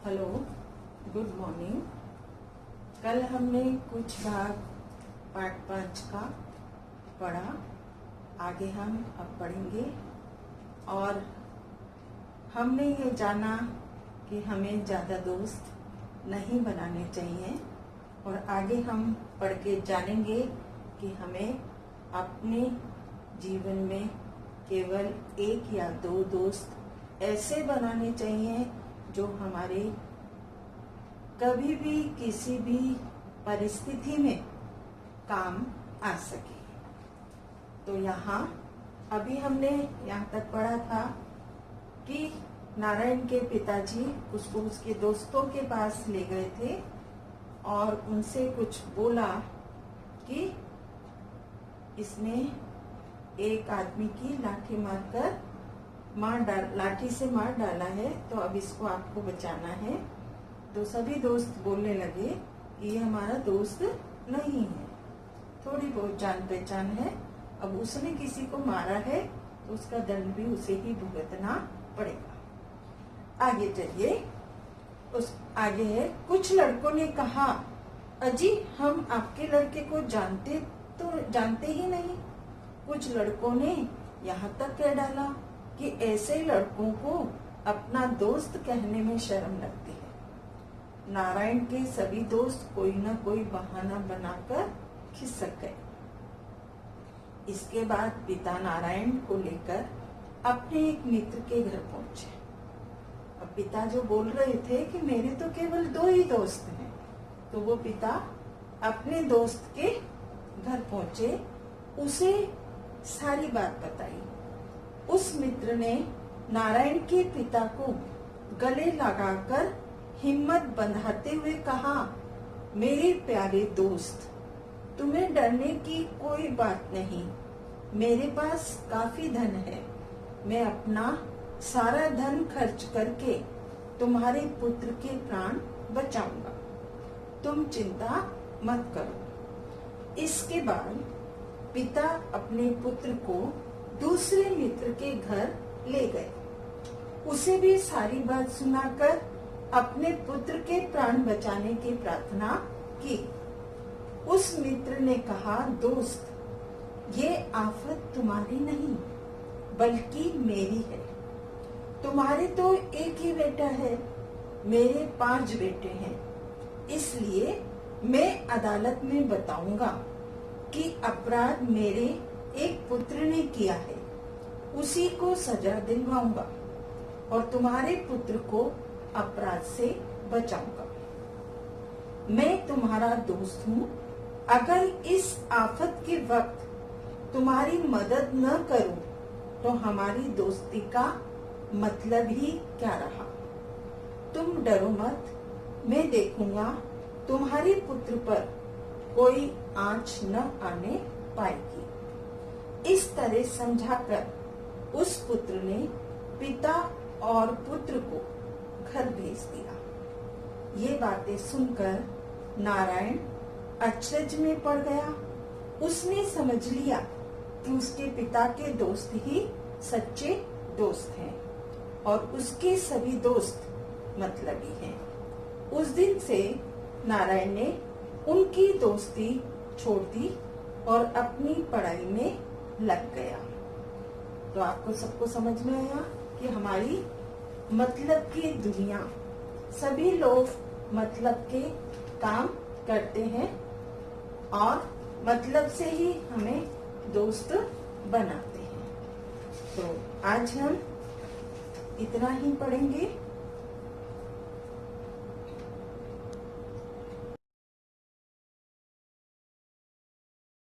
Hello, good morning. कल हमने कुछ भाग पाठ 5 का पढ़ा। आगे हम अब पढ़ेंगे और हमने ये जाना कि हमें ज़्यादा दोस्त नहीं बनाने चाहिए और आगे हम पढ़ के जानेंगे कि हमें अपने जीवन में केवल 1 या 2 दोस्त ऐसे बनाने चाहिए जो हमारे कभी भी किसी भी परिस्थिति में काम आ सके। तो यहाँ अभी हमने यहाँ तक पढ़ा था कि नारायण के पिताजी उसको उसके दोस्तों के पास ले गए थे और उनसे कुछ बोला कि इसने एक आदमी की लाठी मारकर लाठी से मार डाला है, तो अब इसको आपको बचाना है। तो सभी दोस्त बोलने लगे कि ये हमारा दोस्त नहीं है, थोड़ी बहुत जान पहचान है, अब उसने किसी को मारा है तो उसका दंड भी उसे ही भुगतना पड़ेगा। आगे चलिए, उस आगे है, कुछ लड़कों ने कहा, अजी हम आपके लड़के को जानते ही नहीं। कुछ लड़कों ने यहाँ तक कह डाला कि ऐसे लड़कों को अपना दोस्त कहने में शर्म लगती है। नारायण के सभी दोस्त कोई न कोई बहाना बनाकर खिसक गए। इसके बाद पिता नारायण को लेकर अपने एक मित्र के घर पहुंचे। अब पिता जो बोल रहे थे कि मेरे तो केवल 2 ही दोस्त हैं, तो वो पिता अपने दोस्त के घर पहुंचे, उसे सारी बात बताई। उस मित्र ने नारायण के पिता को गले लगाकर हिम्मत बंधाते हुए कहा, मेरे प्यारे दोस्त, तुम्हें डरने की कोई बात नहीं। मेरे पास काफी धन है। मैं अपना सारा धन खर्च करके तुम्हारे पुत्र के प्राण बचाऊंगा। तुम चिंता मत करो। इसके बाद पिता अपने पुत्र को दूसरे मित्र के घर ले गए। उसे भी सारी बात सुनाकर अपने पुत्र के प्राण बचाने की प्रार्थना की। उस मित्र ने कहा, दोस्त, ये आफत तुम्हारी नहीं बल्कि मेरी है। तुम्हारे तो एक ही बेटा है, मेरे 5 बेटे हैं। इसलिए मैं अदालत में बताऊंगा कि अपराध मेरे एक पुत्र ने किया है, उसी को सजा दिलवाऊंगा और तुम्हारे पुत्र को अपराध से बचाऊंगा। मैं तुम्हारा दोस्त हूँ। अगर इस आफत के वक्त तुम्हारी मदद न करूं तो हमारी दोस्ती का मतलब ही क्या रहा। तुम डरो मत, मैं देखूंगा तुम्हारे पुत्र पर कोई आंच न आने पाएगी। इस तरह समझाकर उस पुत्र ने पिता और पुत्र को घर भेज दिया। ये बातें सुनकर नारायण अचरज में पड़ गया। उसने समझ लिया कि उसके पिता के दोस्त ही सच्चे दोस्त हैं और उसके सभी दोस्त मतलबी हैं। उस दिन से नारायण ने उनकी दोस्ती छोड़ दी और अपनी पढ़ाई में लग गया। तो आपको सबको समझ में आया कि हमारी मतलब की दुनिया, सभी लोग मतलब के काम करते हैं और मतलब से ही हमें दोस्त बनाते हैं। तो आज हम इतना ही पढ़ेंगे।